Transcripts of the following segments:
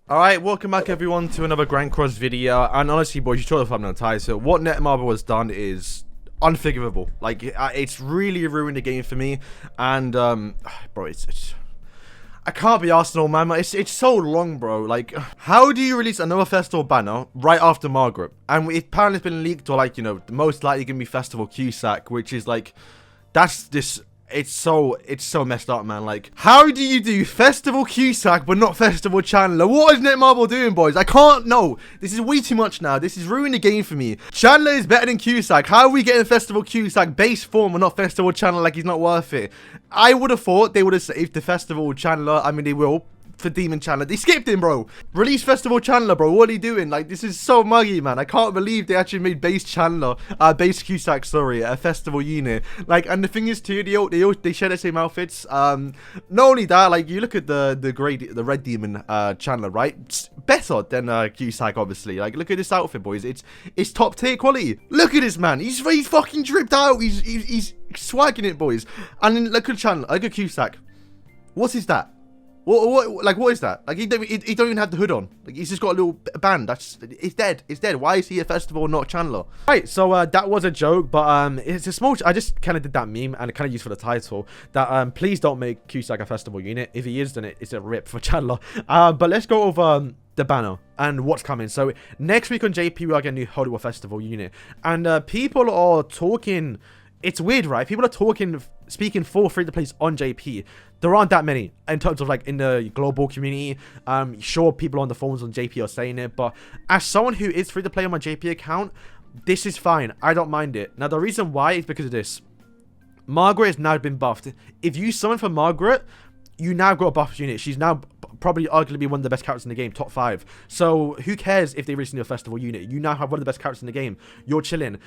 Alright, welcome back everyone to another Grand Cross video, and honestly boys, you saw the thumbnail title. What NETMARBLE has done is unforgivable. Like, it's really ruined the game for me, and bro, it's I can't be Arsenal, man. It's so long, bro. Like, how do you release another festival banner right after Margaret? And it apparently has been leaked, or like, you know, most likely gonna be Festival Cusack, which is like, that's this. It's so messed up, man. Like, how do you do Festival Cusack but not Festival Chandler? What is NETMARBLE doing, boys? I can't know. This is way too much now. This is ruining the game for me. Chandler is better than Cusack. How are we getting Festival Cusack base form and not Festival Chandler? Like, he's not worth it. I would have thought they would have saved the Festival Chandler. I mean, they will. For Demon Chandler. They skipped him, bro. Release Festival Chandler, bro. What are you doing? Like, this is so muggy, man. I can't believe they actually made base Chandler, base Cusack, sorry, a festival unit. Like, and the thing is too, they share the same outfits. Not only that, like, you look at the red demon Chandler, right? It's better than Cusack, obviously. Like, look at this outfit, boys. It's top tier quality. Look at this man. He's fucking dripped out. He's swagging it, boys. And then look at Chandler. Look at Cusack. What is that? What is that? Like, he don't even have the hood on. Like, he's just got a little band. It's dead. It's dead. Why is he a festival, not Chandler? Right, so that was a joke, but it's a small. I just kind of did that meme and kind of used for the title that please don't make Cusack a festival unit. If he is, then it's a rip for Chandler. But let's go over the banner and what's coming. So next week on JP, we are getting a new Holy War Festival unit, and people are talking. It's weird, right? People are speaking for free-to-plays on JP. There aren't that many in terms of like in the global community. Sure, people on the forums on JP are saying it, but as someone who is free-to-play on my JP account, this is fine. I don't mind it. Now, the reason why is because of this. Margaret has now been buffed. If you summon for Margaret, you now got a buff unit. She's now probably arguably one of the best characters in the game, top 5. So who cares if they release a new festival unit? You now have one of the best characters in the game. You're chilling.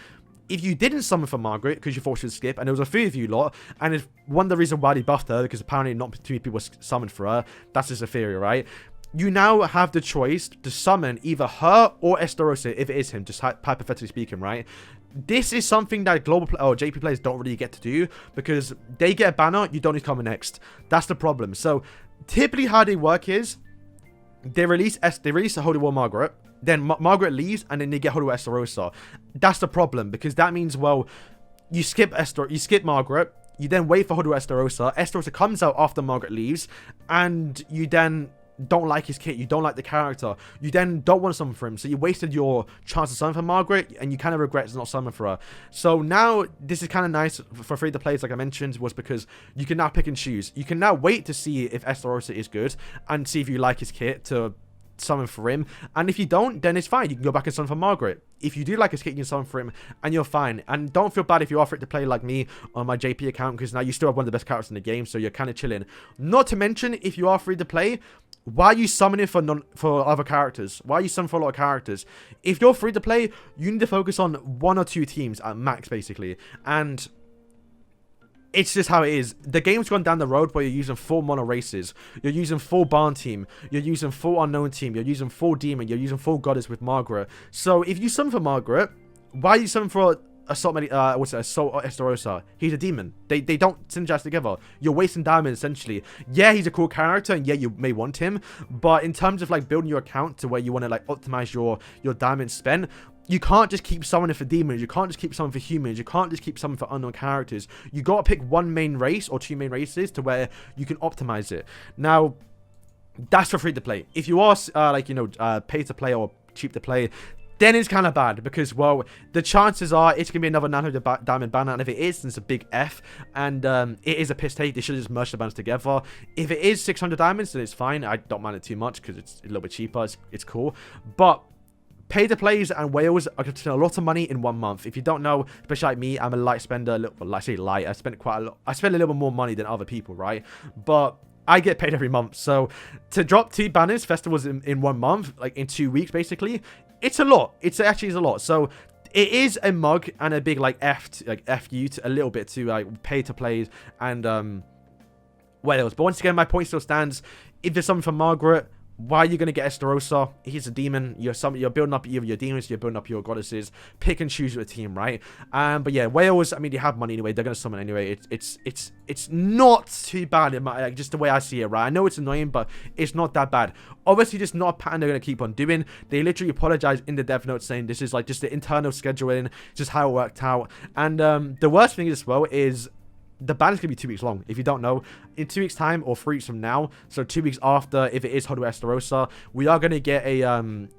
If you didn't summon for Margaret because you thought she would skip, and there was a few of you lot, and if one of the reasons why they buffed her, because apparently not too many people summoned for her, that's just a theory, right? You now have the choice to summon either her or Estarossa, if it is him, just hypothetically speaking, right? This is something that global or JP players don't really get to do, because they get a banner, you don't need to come next. That's the problem. So typically how they work is they release a Holy War Margaret. Then Margaret leaves, and then they get Holy War Estarossa. That's the problem, because that means, well, you skip Margaret, you then wait for Holy War Estarossa. Estarossa comes out after Margaret leaves, and you then don't like his kit, you don't like the character, you then don't want to summon for him, so you wasted your chance to summon for Margaret, and you kind of regret not summoning for her. So now, this is kind of nice for free-to-plays, like I mentioned, was because you can now pick and choose. You can now wait to see if Estarossa is good, and see if you like his kit to summon for him, and if you don't, then it's fine. You can go back and summon for Margaret. If you do like his kit, you can summon for him, and you're fine. And don't feel bad if you offer it to play like me on my JP account, because now you still have one of the best characters in the game, so you're kind of chilling. Not to mention, if you are free to play, why are you summoning for other characters? Why are you summoning for a lot of characters? If you're free to play, you need to focus on 1 or 2 teams at max, basically. And it's just how it is. The game's gone down the road where you're using full mono races. You're using full barn team. You're using full unknown team. You're using full demon. You're using full goddess with Margaret. So if you summon for Margaret, why are you summoning for Assault Estarossa? He's a demon. They don't synergize together. You're wasting diamonds, essentially. Yeah, he's a cool character, and yeah, you may want him. But in terms of like building your account to where you want to like optimize your diamond spend, you can't just keep summoning for demons. You can't just keep summoning for humans. You can't just keep summoning for unknown characters. You gotta pick one main race or 2 main races to where you can optimize it. Now, that's for free to play. If you are pay to play or cheap to play, then it's kind of bad, because, well, the chances are it's gonna be another 900 diamond banner, and if it is, then it's a big F, and it is a piss take. They should have just merged the banners together. If it is 600 diamonds, then it's fine. I don't mind it too much because it's a little bit cheaper. It's cool, but pay-to-plays and Wales are going to spend a lot of money in 1 month. If you don't know, especially like me, I'm a light spender. Well, I say light. I spend quite a lot. I spend a little bit more money than other people, right? But I get paid every month. So to drop 2 banners, festivals in 1 month, like in 2 weeks, basically, it's a lot. It actually is a lot. So it is a mug and a big like F you to a little bit to like pay-to-plays and Wales. But once again, my point still stands. If there's something for Margaret, Why are you going to get Estarossa? He's a demon. You're building up either your demons, you're building up your goddesses. Pick and choose your team, right? But yeah, Wales, I mean, you have money anyway. They're going to summon anyway. It's not too bad, like, just the way I see it, right? I know it's annoying, but it's not that bad. Obviously, just not a pattern they're going to keep on doing. They literally apologize in the dev notes saying this is like just the internal scheduling, just how it worked out. And the worst thing as well is the ban is going to be 2 weeks long. If you don't know, in 2 weeks time or 3 weeks from now, so 2 weeks after, if it is Hodor Estarossa, we are going to get a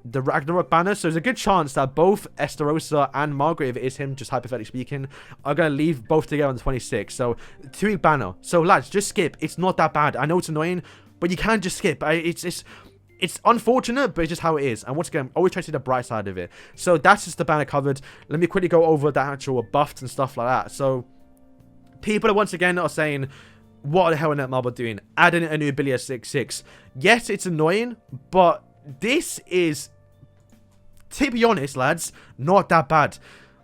the Ragnarok banner. So there's a good chance that both Estarossa and Margaret, if it is him, just hypothetically speaking, are going to leave both together on the 26th. So 2 week banner. So lads, just skip. It's not that bad. I know it's annoying, but you can just skip. It's unfortunate, but it's just how it is. And once again, always try to see the bright side of it. So that's just the banner covered. Let me quickly go over the actual buffs and stuff like that. So people once again are saying, what the hell are NETMARBLE doing? Adding a new ability at 6-6. Yes, it's annoying, but this is, to be honest, lads, not that bad.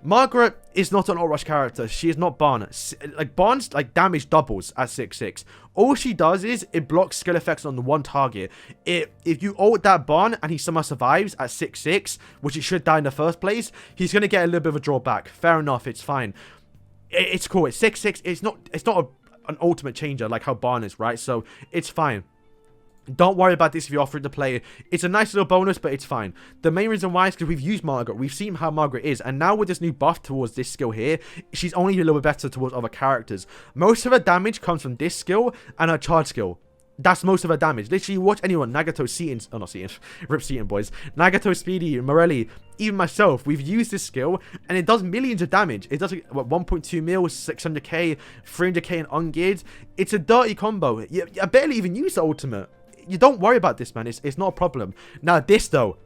Margaret is not an all-rush character. She is not Barn. Like, Barn's, like, damage doubles at 6-6. All she does is, it blocks skill effects on the one target. If you ult that Barn and he somehow survives at 6-6, which he should die in the first place, he's going to get a little bit of a drawback. Fair enough, it's fine. It's cool. It's 6-6. It's not an ultimate changer like how Barn is, right? So it's fine. Don't worry about this if you're offering to play. It's a nice little bonus, but it's fine. The main reason why is because we've used Margaret. We've seen how Margaret is. And now with this new buff towards this skill here, she's only a little bit better towards other characters. Most of her damage comes from this skill and her charge skill. That's most of her damage. Literally, watch anyone. Nagato, Seaton. Oh, not Seaton. Rip Seaton, boys. Nagato, Speedy, Morelli, even myself. We've used this skill, and it does millions of damage. It does, what, 1.2 mil, 600k, 300k, and ungeared. It's a dirty combo. I barely even use the ultimate. You don't worry about this, man. It's not a problem. Now, this, though.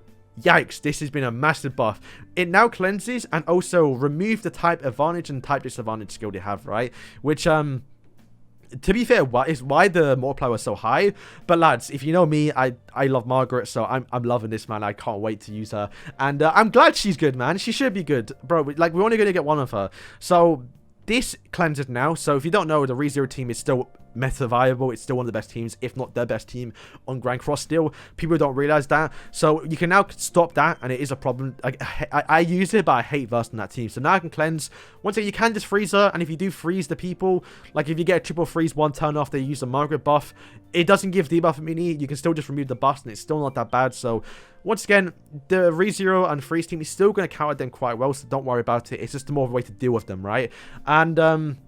Yikes, this has been a massive buff. It now cleanses and also remove the type advantage and type disadvantage skill they have, right? Which, to be fair, is why the multiplier was so high. But lads, if you know me, I love Margaret, so I'm loving this, man. I can't wait to use her, and I'm glad she's good, man. She should be good, bro. Like, we're only gonna get one of her, so this cleanses now. So if you don't know, the ReZero team is still meta viable. It's still one of the best teams, if not the best team on Grand Cross still. People don't realize that. So you can now stop that, and it is a problem. I use it, but I hate versing that team. So now I can cleanse. Once again, you can just freeze her, and if you do freeze the people, like if you get a triple freeze one turn off, they use the Margaret buff. It doesn't give debuff immunity. You can still just remove the buff, and it's still not that bad. So once again, the ReZero and freeze team is still going to counter them quite well, so don't worry about it. It's just more of a way to deal with them, right? And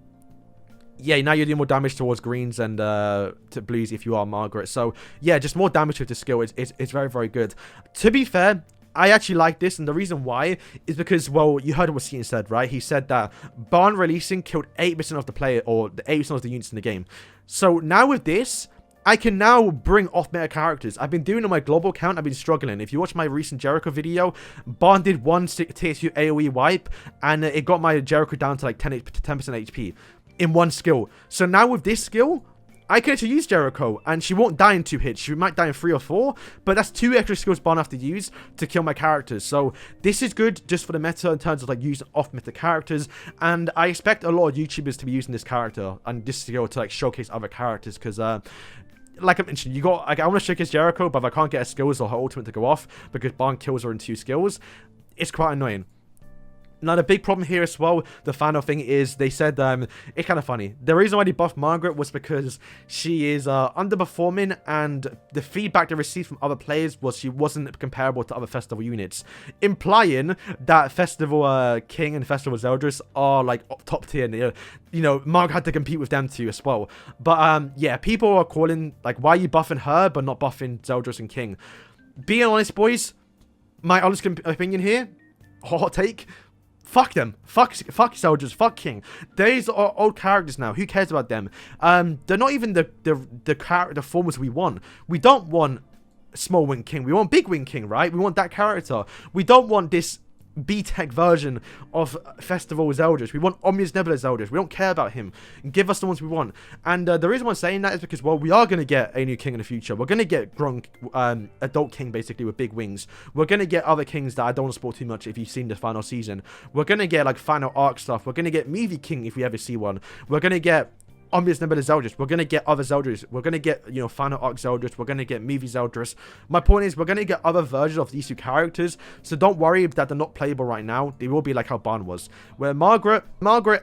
yeah, now you're doing more damage towards greens and to blues if you are Margaret. So yeah, just more damage with the skill. It's very, very good. To be fair, I actually like this, and the reason why is because, well, you heard what Seaton said, right? He said that Barn releasing killed 8% of the player, or the 8% of the units in the game. So now with this, I can now bring off-meta characters. I've been doing on my global account, I've been struggling. If you watch my recent Jericho video, Barn did one tier 2 AoE wipe, and it got my Jericho down to like 10% HP. In one skill. So now with this skill, I can actually use Jericho, and she won't die in 2 hits. She might die in 3 or 4, but that's 2 extra skills Barn have to use to kill my characters. So this is good just for the meta in terms of like using off-meta characters, and I expect a lot of YouTubers to be using this character and this skill to like showcase other characters, because like I mentioned, you got, like, I want to showcase Jericho, but if I can't get her skills or her ultimate to go off because Barn kills her in 2 skills, it's quite annoying. Now, the big problem here as well, the final thing is, they said, it's kind of funny. The reason why they buffed Margaret was because she is underperforming, and the feedback they received from other players was she wasn't comparable to other Festival units, implying that Festival King and Festival Zeldris are, like, top tier, and, you know, Margaret had to compete with them too as well. But, yeah, people are calling, like, why are you buffing her but not buffing Zeldris and King? Being honest, boys, my honest opinion here, hot take, fuck them. Fuck soldiers. Fuck King. These are old characters now. Who cares about them? They're not even the formers we want. We don't want small wing King. We want big wing King, right? We want that character. We don't want this B-Tech version of Festival Zeldris. We want Omnius Nebula Zeldris. We don't care about him. Give us the ones we want. And the reason why I'm saying that is because, well, we are going to get a new King in the future. We're going to get grown adult King, basically, with big wings. We're going to get other Kings that I don't want to spoil too much if you've seen the final season. We're going to get, like, final arc stuff. We're going to get Movie King if we ever see one. We're going to get obvious number of Zeldris. We're going to get other Zeldris. We're going to get, you know, Final Arc Zeldris. We're going to get movie Zeldris. My point is, we're going to get other versions of these two characters. So don't worry that they're not playable right now. They will be like how Barn was. Where Margaret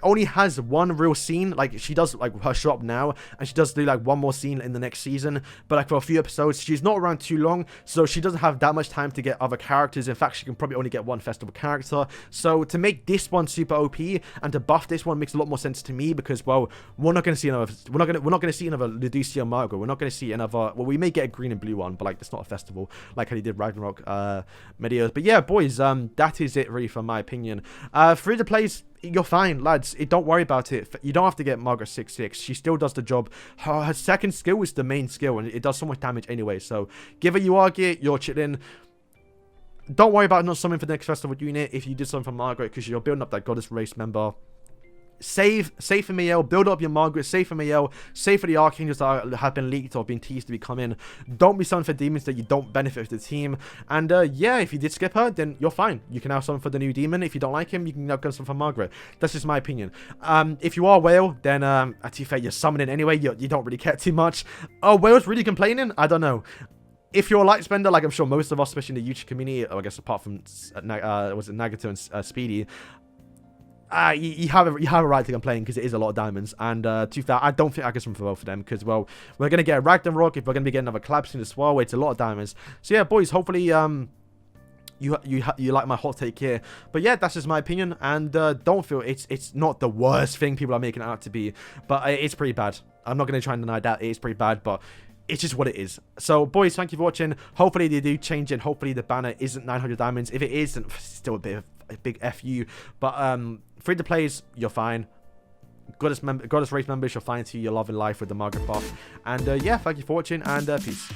only has one real scene. Like, she does, like, her shop now. And she does do, like, one more scene in the next season. But, like, for a few episodes, she's not around too long. So she doesn't have that much time to get other characters. In fact, she can probably only get one festival character. So to make this one super OP and to buff this one makes a lot more sense to me, because, well, we're not going to see another Luducia or Margaret. We're not going to see another, well, we may get a green and blue one, but, like, it's not a festival like how they did Ragnarok Meteors. But yeah, boys, that is it really from my opinion. Free to plays, you're fine, lads. Don't worry about it. You don't have to get Margaret 6-6. She still does the job. Her second skill is the main skill, and it does so much damage anyway. So give her Uagi, you're chilling. Don't worry about not summoning for the next festival unit if you did something for Margaret, because you're building up that goddess race member. Save for Miel, build up your Margaret, save for Miel, save for the Archangels that have been leaked or been teased to be coming. Don't be summoning for demons that you don't benefit with the team. And yeah, if you did skip her, then you're fine. You can now summon for the new demon. If you don't like him, you can now go summon for Margaret. That's just my opinion. If you are Whale, then to be fair, you're summoning anyway. You don't really care too much. Oh, Whale's really complaining? I don't know. If you're a light spender, like I'm sure most of us, especially in the YouTube community, I guess apart from was it Nagato and Speedy, you have a right to complain, because it is a lot of diamonds. And to be fair, I don't think I can swim for both of them, because, well, we're going to get a Ragnarok. If we're going to be getting another collab soon as well, it's a lot of diamonds. So yeah, boys, hopefully you like my hot take here. But yeah, that's just my opinion, and don't feel it's not the worst thing people are making it out to be, but it's pretty bad. I'm not going to try and deny that it is pretty bad, but it's just what it is. So, boys, thank you for watching. Hopefully they do change it. Hopefully the banner isn't 900 diamonds. If it is, then it's still a bit of a big FU. But free to plays, you're fine. Goddess race members, you're fine too. You're loving life with the Margaret buff. And yeah, thank you for watching, and peace.